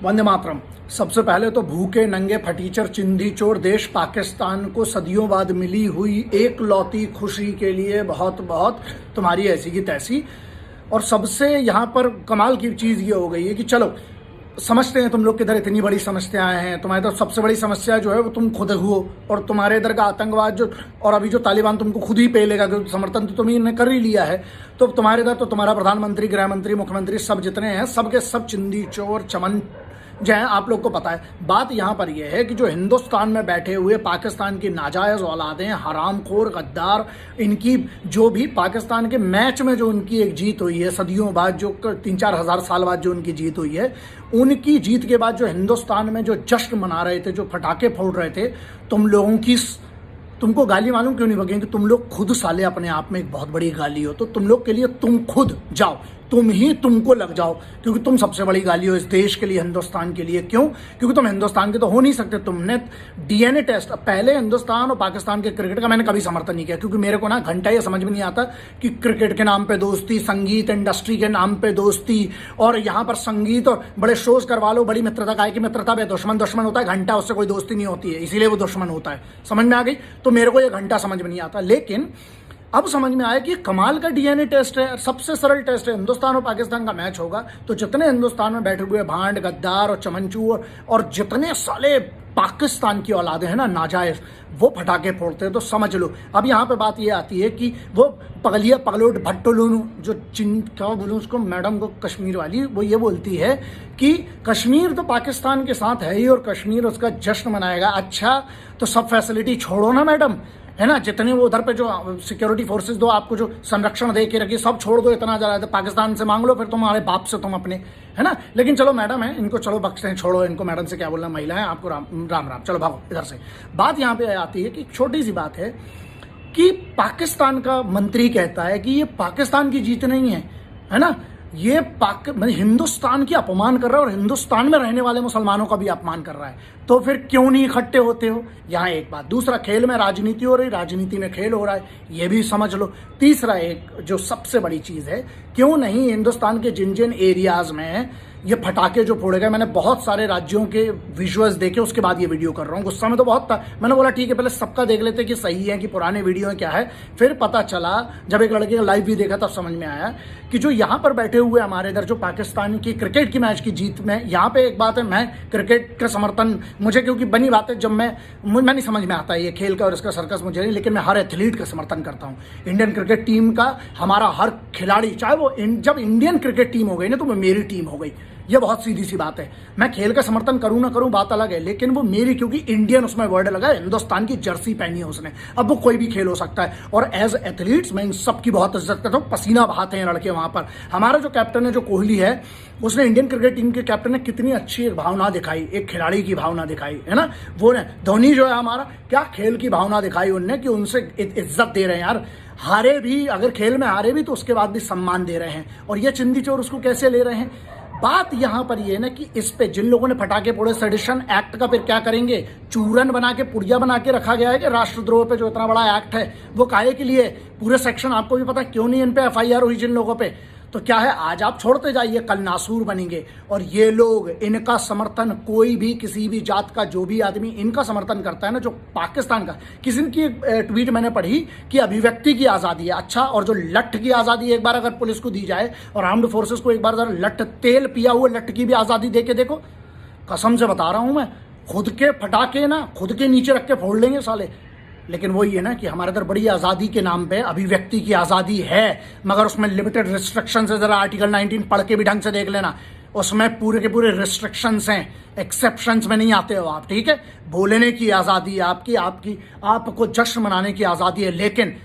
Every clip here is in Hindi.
वंदे मातरम। सबसे पहले तो भूखे नंगे फटीचर चिंधी चोर देश पाकिस्तान को सदियों बाद मिली हुई एक लौती खुशी के लिए बहुत बहुत तुम्हारी ऐसी की तैसी। और सबसे यहाँ पर कमाल की चीज़ ये हो गई है कि चलो समझते हैं तुम लोग के इधर इतनी बड़ी समस्याएं हैं, तुम्हारे इधर सबसे बड़ी समस्या जो है वो तुम खुद हो, और तुम्हारे इधर का आतंकवाद जो, और अभी जो तालिबान तुमको खुद ही पे लेगा, तो समर्थन तो तुम्ही ने कर ही लिया है। तो तुम्हारे इधर तो तुम्हारा प्रधानमंत्री, गृह मंत्री, मुख्यमंत्री सब जितने हैं सबके सब चिंदी चोर चमन जो है, आप लोग को पता है। बात यहाँ पर यह है कि जो हिंदुस्तान में बैठे हुए पाकिस्तान की नाजायज़ औलादें, हरामखोर, गद्दार, इनकी जो भी पाकिस्तान के मैच में जो उनकी एक जीत हुई है सदियों बाद, जो 3-4 हज़ार साल बाद जो उनकी जीत हुई है, उनकी जीत के बाद जो हिंदुस्तान में जो जश्न मना रहे थे, जो पटाखे फोड़ रहे थे, तुम लोगों की तुमको गाली मालूम क्यों नहीं बगेंगे? तुम लोग खुद साले अपने आप में एक बहुत बड़ी गाली हो। तो तुम लोग के लिए तुम खुद जाओ, तुम ही तुमको लग जाओ, क्योंकि तुम सबसे बड़ी गाली हो इस देश के लिए, हिंदुस्तान के लिए। क्यों? क्योंकि तुम हिंदुस्तान के तो हो नहीं सकते। तुमने डीएनए टेस्ट, पहले हिंदुस्तान और पाकिस्तान के क्रिकेट का मैंने कभी समर्थन नहीं किया, क्योंकि मेरे को ना घंटा ये समझ में नहीं आता कि क्रिकेट के नाम पे दोस्ती, संगीत इंडस्ट्री के नाम पे दोस्ती, और यहाँ पर संगीत और बड़े शोज करवा लो, बड़ी मित्रता का है कि मित्रता पे दुश्मन दुश्मन होता है, घंटा उससे कोई दोस्ती नहीं होती है, इसीलिए वो दुश्मन होता है। समझ में आ गई? तो मेरे को ये घंटा समझ में नहीं आता। लेकिन अब समझ में आया कि कमाल का डीएनए टेस्ट है, सबसे सरल टेस्ट है। हिंदुस्तान और पाकिस्तान का मैच होगा तो जितने हिंदुस्तान में बैठे हुए भांड, गद्दार और चमनचू और जितने साले पाकिस्तान की औलादे हैं ना नाजायज, वो फटाके फोड़ते हैं। तो समझ लो अब यहाँ पे बात ये आती है कि वो पगलिया पगलोट भट्टोलूनू जो क्या बोलूँ उसको, मैडम को कश्मीर वाली, वो ये बोलती है कि कश्मीर तो पाकिस्तान के साथ है ही और कश्मीर उसका जश्न मनाएगा। अच्छा तो सब फैसिलिटी छोड़ो ना मैडम, है ना, जितने वो उधर पे जो सिक्योरिटी फोर्सेस दो आपको, जो संरक्षण दे के रखिए, सब छोड़ दो। इतना ज़्यादा पाकिस्तान से मांग लो, फिर तुम्हारे बाप से तुम अपने, है ना। लेकिन चलो मैडम है, इनको चलो बख्शते हैं, छोड़ो इनको, मैडम से क्या बोलना, महिला है, आपको राम राम राम, चलो भागो इधर से। बात यहाँ पे आती है कि छोटी सी बात है कि पाकिस्तान का मंत्री कहता है कि ये पाकिस्तान की जीत नहीं है ना, ये हिंदुस्तान की अपमान कर रहा है और हिंदुस्तान में रहने वाले मुसलमानों का भी अपमान कर रहा है। तो फिर क्यों नहीं इकट्ठे होते हो? यहाँ एक बात। दूसरा, खेल में राजनीति हो रही, राजनीति में खेल हो रहा है, ये भी समझ लो। तीसरा, एक जो सबसे बड़ी चीज़ है, क्यों नहीं हिंदुस्तान के जिन जिन एरियाज में ये फटाके जो फोड़े गए, मैंने बहुत सारे राज्यों के विजुअल्स देखे, उसके बाद ये वीडियो कर रहा हूँ। गुस्सा में तो बहुत था, मैंने बोला ठीक है पहले सबका देख लेते कि सही है कि पुराने वीडियो में क्या है। फिर पता चला, जब एक लड़के का लाइव भी देखा तब समझ में आया कि जो यहाँ पर बैठे हुए हमारे इधर जो पाकिस्तान की क्रिकेट की मैच की जीत में, यहाँ पे एक बात है, मैं क्रिकेट का समर्थन, मुझे क्योंकि बनी बात है, जब मैं नहीं समझ में आता है ये खेल का और इसका सर्कस मुझे नहीं, लेकिन मैं हर एथलीट का समर्थन करता हूँ। इंडियन क्रिकेट टीम का हमारा हर खिलाड़ी, चाहे वो जब इंडियन क्रिकेट टीम हो गई ना तो वो मेरी टीम हो गई। ये बहुत सीधी सी बात है। मैं खेल का समर्थन करूं ना करूं बात अलग है, लेकिन वो मेरी, क्योंकि इंडियन उसमें वर्ड लगा है, हिंदुस्तान की जर्सी पहनी है उसने। अब वो कोई भी खेल हो सकता है, और एज एथलीट्स मैं इन सबकी बहुत इज्जत करता हूँ। पसीना बहाते हैं लड़के वहां पर। हमारा जो कैप्टन है, जो कोहली है, उसने इंडियन क्रिकेट टीम के कैप्टन ने कितनी अच्छी एक भावना दिखाई, एक खिलाड़ी की भावना दिखाई, है ना। वो ने धोनी जो है हमारा, क्या खेल की भावना दिखाई उनने, कि उनसे इज्जत दे रहे हैं यार। हारे भी, अगर खेल में हारे भी तो उसके बाद भी सम्मान दे रहे हैं, और ये चिंदी चोर उसको कैसे ले रहे हैं। बात यहाँ पर ये है ना कि इस पे जिन लोगों ने फटाके फोड़े, सेडिशन एक्ट का फिर क्या करेंगे? चूरन बना के, पुड़िया बना के रखा गया है कि राष्ट्रद्रोह पे जो इतना बड़ा एक्ट है वो काहे के लिए? पूरे सेक्शन आपको भी पता है क्यों नहीं इन पे एफआईआर हुई जिन लोगों पे। तो क्या है, आज आप छोड़ते जाइए, कल नासूर बनेंगे। और ये लोग, इनका समर्थन कोई भी, किसी भी जात का जो भी आदमी इनका समर्थन करता है ना, जो पाकिस्तान का, किसी की ट्वीट मैंने पढ़ी कि अभिव्यक्ति की आज़ादी है। अच्छा, और जो लठ की आज़ादी एक बार अगर पुलिस को दी जाए और आर्म्ड फोर्सेस को एक बार जरा लठ, तेल पिया हुआ लठ की भी आज़ादी दे के देखो, कसम से बता रहा हूँ मैं, खुद के फटाके ना खुद के नीचे रख के फोड़ लेंगे साले। लेकिन वही है ना कि हमारे इधर बड़ी आज़ादी के नाम पे अभिव्यक्ति की आज़ादी है, मगर उसमें लिमिटेड रिस्ट्रिक्शंस है। ज़रा आर्टिकल 19 पढ़ के भी ढंग से देख लेना, उसमें पूरे के पूरे रिस्ट्रिक्शंस हैं, एक्सेप्शंस में नहीं आते हो आप, ठीक है। बोलने की आज़ादी है आपकी, आपको जश्न मनाने की आज़ादी है, लेकिन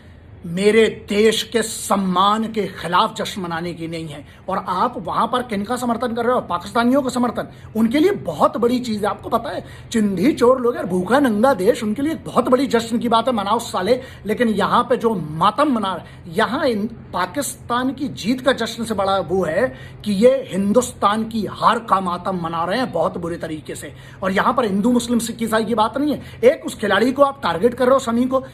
मेरे देश के सम्मान के खिलाफ जश्न मनाने की नहीं है। और आप वहां पर किनका समर्थन कर रहे हो? पाकिस्तानियों का समर्थन। उनके लिए बहुत बड़ी चीज़ है, आपको पता है, चिंधी चोर लोग यार, भूखा नंगा देश, उनके लिए बहुत बड़ी जश्न की बात है, मनाओ साले। लेकिन यहाँ पे जो मातम मना रहे, यहाँ पाकिस्तान की जीत का जश्न से बड़ा वो है कि ये हिंदुस्तान की हार का मातम मना रहे हैं बहुत बुरे तरीके से। और यहाँ पर हिंदू मुस्लिम सिख ईसाई की बात नहीं है, एक उस खिलाड़ी को आप टारगेट कर रहे हो, समी को,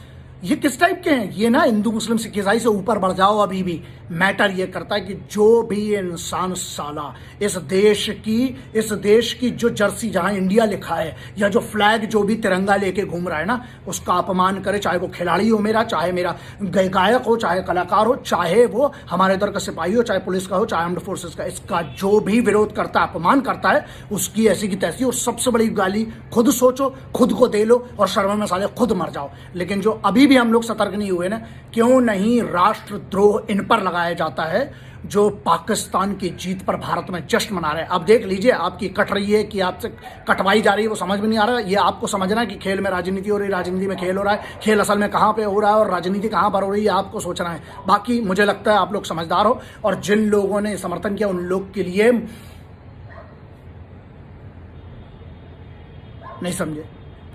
ये किस टाइप के हैं? ये ना हिंदू मुस्लिम सिख ईसाई से ऊपर बढ़ जाओ, अभी भी मैटर ये करता है कि जो भी इंसान साला इस देश की जो जर्सी जहां इंडिया लिखा है या जो फ्लैग जो भी तिरंगा लेके घूम रहा है ना, उसका अपमान करे, चाहे वो खिलाड़ी हो मेरा, चाहे मेरा गायक हो, चाहे कलाकार हो, चाहे वो हमारे इधर का सिपाही हो, चाहे पुलिस का हो, चाहे आर्म्ड फोर्सेस का, इसका जो भी विरोध करता है, अपमान करता है, उसकी ऐसी की तैसी। और सबसे बड़ी गाली खुद सोचो, खुद को दे लो और शर्म में साले खुद मर जाओ। लेकिन जो अभी भी हम लोग सतर्क नहीं हुए ना, क्यों नहीं राष्ट्रद्रोह इन पर लगाया जाता है जो पाकिस्तान की जीत पर भारत में जश्न मना रहे हैं। अब देख लीजिए, आपकी कट रही है कि आपसे कटवाई जा रही है, वो समझ में नहीं आ रहा है। ये आपको समझना है कि खेल में राजनीति हो रही है, राजनीति में खेल हो रहा है, खेल असल में कहाँ पे हो रहा है और राजनीति कहाँ पर हो रही है, आपको सोचना है। बाकी मुझे लगता है आप लोग समझदार हो, और जिन लोगों ने समर्थन किया उन लोग के लिए नहीं समझे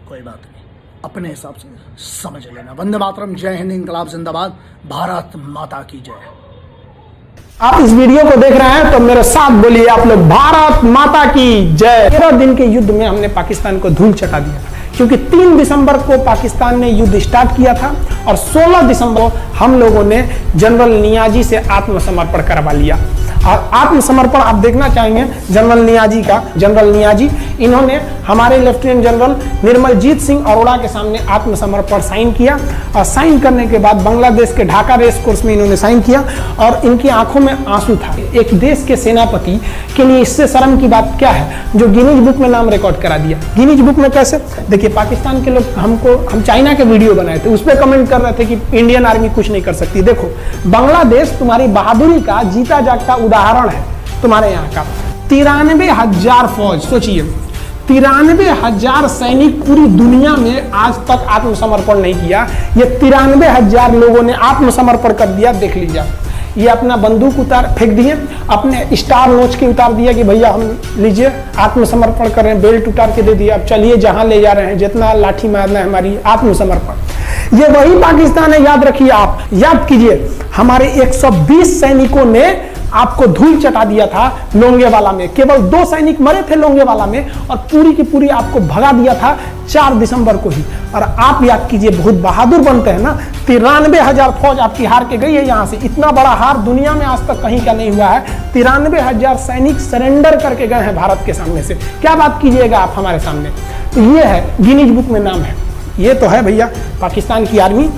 कोई बात नहीं, अपने हिसाब से समझ लेना। वंदे मातरम, जय हिंद, इंकलाब जिंदाबाद, भारत माता की जय। आप इस वीडियो को देख रहे हैं तो मेरे साथ बोलिए आप लोग, भारत माता की जय। 13 दिन के युद्ध में हमने पाकिस्तान को धूल चटा दिया था, क्योंकि 3 दिसंबर को पाकिस्तान ने युद्ध स्टार्ट किया था और 16 दिसंबर को हम लोगों ने जनरल नियाजी से आत्मसमर्पण करवा लिया। और आत्मसमर्पण आप देखना चाहेंगे जनरल नियाजी का। जनरल नियाजी इन्होंने हमारे लेफ्टिनेंट जनरल निर्मलजीत सिंह अरोड़ा के सामने आत्मसमर्पण साइन किया, और साइन करने के बाद बांग्लादेश के ढाका रेस कोर्स में इन्होंने साइन किया, और इनकी आंखों में आंसू था। एक देश के सेनापति के लिए इससे शर्म की बात क्या है जो गिनीज बुक में नाम रिकॉर्ड करा दिया। गिनीज बुक में कैसे? देखिए, पाकिस्तान के लोग हम चाइना के वीडियो बनाए थे, उस पर कमेंट कर रहे थे कि इंडियन आर्मी कुछ नहीं कर सकती। देखो, बांग्लादेश तुम्हारी बहादुरी का जीता जागता उदाहरण है। तुम्हारे यहाँ का 93,000 फौज, सोचिए 93,000 सैनिक पूरी दुनिया में आज तक आत्मसमर्पण नहीं किया। ये 93,000 लोगों ने आत्मसमर्पण कर दिया। देख लीजिए, ये अपना बंदूक उतार फेंक दिए, अपने स्टार नोच के उतार दिया कि भैया हम लीजिए आत्मसमर्पण कर रहे हैं, बेल्ट उतार के दे दिया, अब चलिए जहां ले जा रहे हैं, जितना लाठी मारना है हमारी, आत्मसमर्पण। ये वही पाकिस्तान है, याद रखिए। आप याद कीजिए, हमारे 120 सैनिकों ने आपको धूल चटा दिया था लोंगेवाला में। केवल 2 सैनिक मरे थे लोंगेवाला में, और पूरी की पूरी आपको भगा दिया था 4 दिसंबर को ही। और आप याद कीजिए, बहुत बहादुर बनते हैं ना, 93,000 फौज आपकी हार के गई है यहाँ से। इतना बड़ा हार दुनिया में आज तक कहीं का नहीं हुआ है। 93,000 सैनिक सरेंडर करके गए हैं भारत के सामने से। क्या बात कीजिएगा आप हमारे सामने? तो ये है, गिनीज बुक में नाम है। ये तो है भैया पाकिस्तान की आर्मी,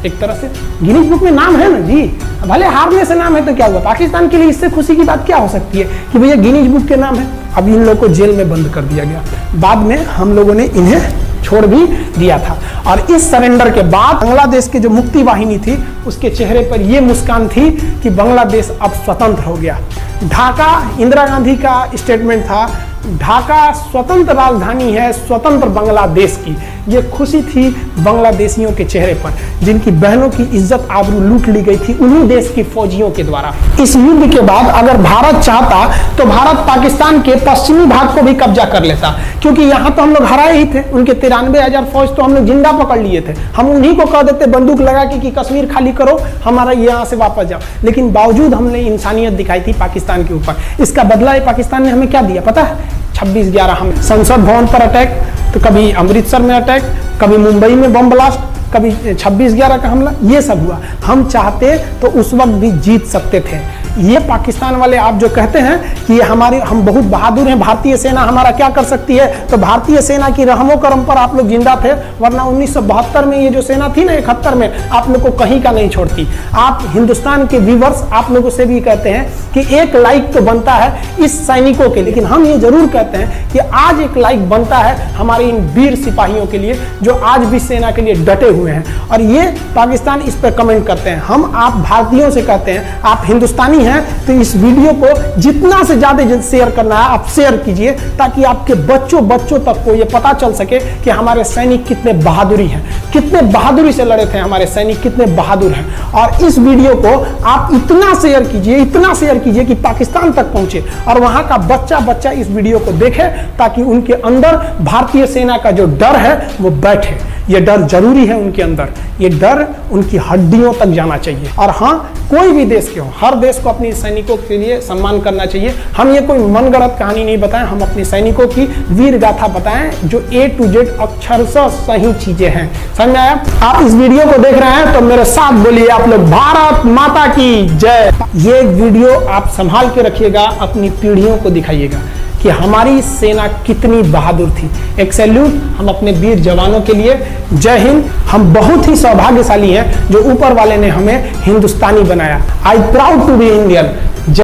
एक तरह से गिनीज बुक में नाम है ना जी। भले हारने से नाम है तो क्या हुआ, पाकिस्तान के लिए इससे खुशी की बात क्या हो सकती है कि भैया गिनीज बुक के नाम है। अब इन लोगों को जेल में बंद कर दिया गया, बाद में हम लोगों ने इन्हें छोड़ भी दिया था। और इस सरेंडर के बाद बांग्लादेश के जो मुक्ति वाहिनी थी, उसके चेहरे पर यह मुस्कान थी कि बांग्लादेश अब स्वतंत्र हो गया। ढाका इंदिरा गांधी का स्टेटमेंट था, ढाका स्वतंत्र राजधानी है स्वतंत्र बांग्लादेश की। ये खुशी थी बांग्लादेशियों के चेहरे पर, जिनकी बहनों की इज्जत आबरू लूट ली गई थी उन्हीं देश के फौजियों के द्वारा। इस युद्ध के बाद अगर भारत चाहता तो भारत पाकिस्तान के पश्चिमी भाग को भी कब्जा कर लेता, क्योंकि यहाँ तो हम लोग हराए ही थे। उनके 93,000 फौज तो हम लोग जिंदा पकड़ लिए थे। हम उन्हीं को कह देते बंदूक लगा के कि कश्मीर खाली करो, हमारा यहाँ से वापस जाओ। लेकिन बावजूद हमने इंसानियत दिखाई थी पाकिस्तान के ऊपर। इसका बदला पाकिस्तान ने हमें क्या दिया पता है? 26/11 हम संसद भवन पर अटैक, तो कभी अमृतसर में अटैक, कभी मुंबई में बम ब्लास्ट, कभी 26/11 का हमला, ये सब हुआ। हम चाहते तो उस वक्त भी जीत सकते थे। ये पाकिस्तान वाले आप जो कहते हैं कि हम बहुत बहादुर हैं, भारतीय सेना हमारा क्या कर सकती है, तो भारतीय सेना की रहमो करम पर आप लोग जिंदा थे, वरना 1972 में ये जो सेना थी ना 71 में, आप लोग को कहीं का नहीं छोड़ती। आप हिंदुस्तान के व्यूवर्स आप लोगों से भी कहते हैं कि एक लाइक तो बनता है इस सैनिकों के, लेकिन हम ये जरूर कहते हैं कि आज एक लाइक बनता है हमारे इन वीर सिपाहियों के लिए जो आज भी सेना के लिए डटे हुए हैं। और ये पाकिस्तान इस पर कमेंट करते हैं। हम आप भारतीयों से कहते हैं, आप हिंदुस्तानी हैं तो इस वीडियो को जितना से ज्यादा शेयर करना है आप शेयर कीजिए, ताकि आपके बच्चों तक को ये पता चल सके कि हमारे सैनिक कितने बहादुरी हैं, कितने बहादुरी से लड़े थे हमारे सैनिक, कितने बहादुर हैं। और इस वीडियो को आप इतना शेयर कीजिए कि पाकिस्तान तक पहुंचे और वहां का बच्चा इस वीडियो को देखे, ताकि उनके अंदर भारतीय सेना का जो डर है वो बैठे। ये डर जरूरी है उनके अंदर, ये डर उनकी हड्डियों तक जाना चाहिए। और हाँ, कोई भी देश के हो, हर देश को अपने सैनिकों के लिए सम्मान करना चाहिए। हम ये कोई मनगढ़ंत कहानी नहीं बताएं, हम अपने सैनिकों की वीर गाथा बताएं जो A to Z अक्षरशः सही चीजें हैं। समझ में आया? आप इस वीडियो को देख रहे हैं तो मेरे साथ बोलिए आप लोग भारत माता की जय। ये वीडियो आप संभाल के रखिएगा, अपनी पीढ़ियों को दिखाइएगा कि हमारी सेना कितनी बहादुर थी। एक सैल्यूट हम अपने वीर जवानों के लिए। जय हिंद। हम बहुत ही सौभाग्यशाली हैं जो ऊपर वाले ने हमें हिंदुस्तानी बनाया। I proud to be Indian.